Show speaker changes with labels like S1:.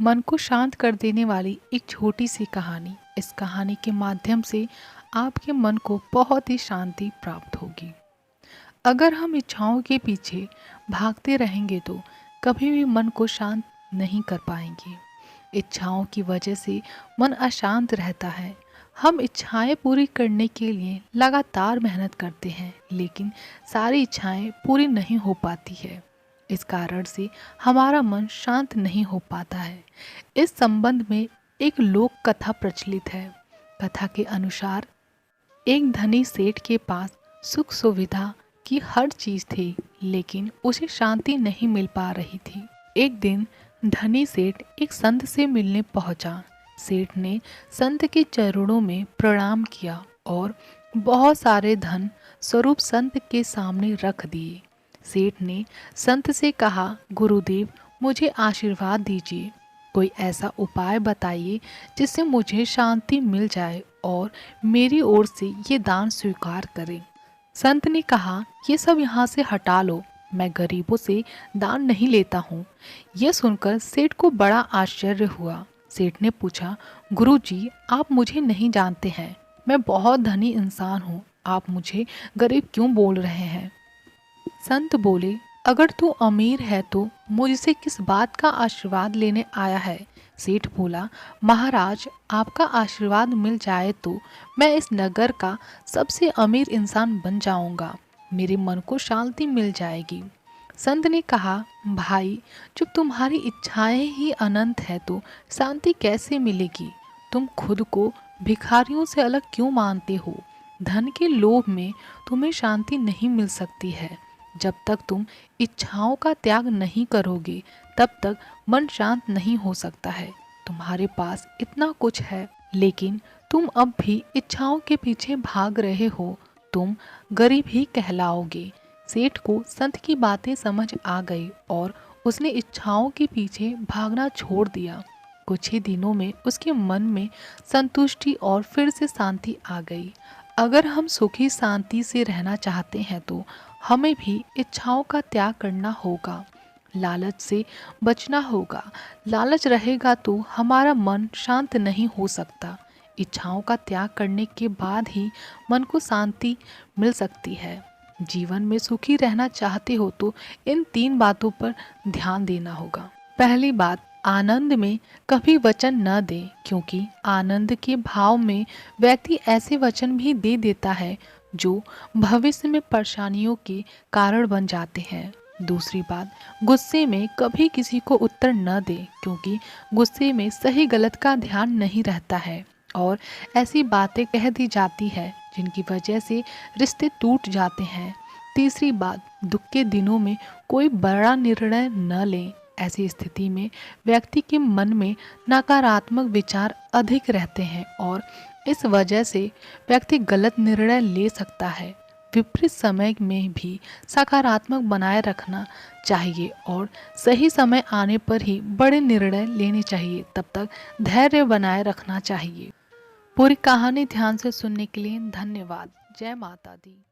S1: मन को शांत कर देने वाली एक छोटी सी कहानी। इस कहानी के माध्यम से आपके मन को बहुत ही शांति प्राप्त होगी। अगर हम इच्छाओं के पीछे भागते रहेंगे तो कभी भी मन को शांत नहीं कर पाएंगे। इच्छाओं की वजह से मन अशांत रहता है। हम इच्छाएं पूरी करने के लिए लगातार मेहनत करते हैं, लेकिन सारी इच्छाएं पूरी नहीं हो पाती है। इस कारण से हमारा मन शांत नहीं हो पाता है। इस संबंध में एक लोक कथा प्रचलित है। कथा के अनुसार एक धनी सेठ के पास सुख सुविधा की हर चीज थी, लेकिन उसे शांति नहीं मिल पा रही थी। एक दिन धनी सेठ एक संत से मिलने पहुंचा। सेठ ने संत के चरणों में प्रणाम किया और बहुत सारे धन स्वरूप संत के सामने रख दिए। सेठ ने संत से कहा, गुरुदेव, मुझे आशीर्वाद दीजिए। कोई ऐसा उपाय बताइए जिससे मुझे शांति मिल जाए और मेरी ओर से ये दान स्वीकार करें। संत ने कहा, ये सब यहाँ से हटा लो, मैं गरीबों से दान नहीं लेता हूँ। यह सुनकर सेठ को बड़ा आश्चर्य हुआ। सेठ ने पूछा, गुरुजी, आप मुझे नहीं जानते हैं, मैं बहुत धनी इंसान हूँ, आप मुझे गरीब क्यों बोल रहे हैं? संत बोले, अगर तू अमीर है तो मुझसे किस बात का आशीर्वाद लेने आया है? सेठ बोला, महाराज, आपका आशीर्वाद मिल जाए तो मैं इस नगर का सबसे अमीर इंसान बन जाऊंगा, मेरे मन को शांति मिल जाएगी। संत ने कहा, भाई, जब तुम्हारी इच्छाएं ही अनंत है तो शांति कैसे मिलेगी? तुम खुद को भिखारियों से अलग क्यों मानते हो? धन के लोभ में तुम्हें शांति नहीं मिल सकती है। जब तक तुम इच्छाओं का त्याग नहीं करोगे तब तक मन शांत नहीं हो सकता है। तुम्हारे पास इतना कुछ है, लेकिन तुम अब भी इच्छाओं के पीछे भाग रहे हो, तुम गरीब ही कहलाओगे। सेठ को संत की बातें समझ आ गई और उसने इच्छाओं के पीछे भागना छोड़ दिया। कुछ ही दिनों में उसके मन में संतुष्टि और फिर से शांति आ गई। अगर हम सुखी शांति से रहना चाहते हैं तो हमें भी इच्छाओं का त्याग करना होगा, लालच से बचना होगा। लालच रहेगा तो हमारा मन शांत नहीं हो सकता। इच्छाओं का त्याग करने के बाद ही मन को शांति मिल सकती है। जीवन में सुखी रहना चाहते हो तो इन 3 बातों पर ध्यान देना होगा। पहली बात, आनंद में कभी वचन न दें, क्योंकि आनंद के भाव में व्यक्ति ऐसे वचन भी दे देता है जो भविष्य में परेशानियों के कारण बन जाते हैं। दूसरी बात, गुस्से में कभी किसी को उत्तर न दें, क्योंकि गुस्से में सही गलत का ध्यान नहीं रहता है और ऐसी बातें कह दी जाती है जिनकी वजह से रिश्ते टूट जाते हैं। तीसरी बात, दुख के दिनों में कोई बड़ा निर्णय न लें। ऐसी स्थिति में व्यक्ति के मन में नकारात्मक विचार अधिक रहते हैं और इस वजह से व्यक्ति गलत निर्णय ले सकता है। विपरीत समय में भी सकारात्मक बनाए रखना चाहिए और सही समय आने पर ही बड़े निर्णय लेने चाहिए। तब तक धैर्य बनाए रखना चाहिए। पूरी कहानी ध्यान से सुनने के लिए धन्यवाद। जय माता दी।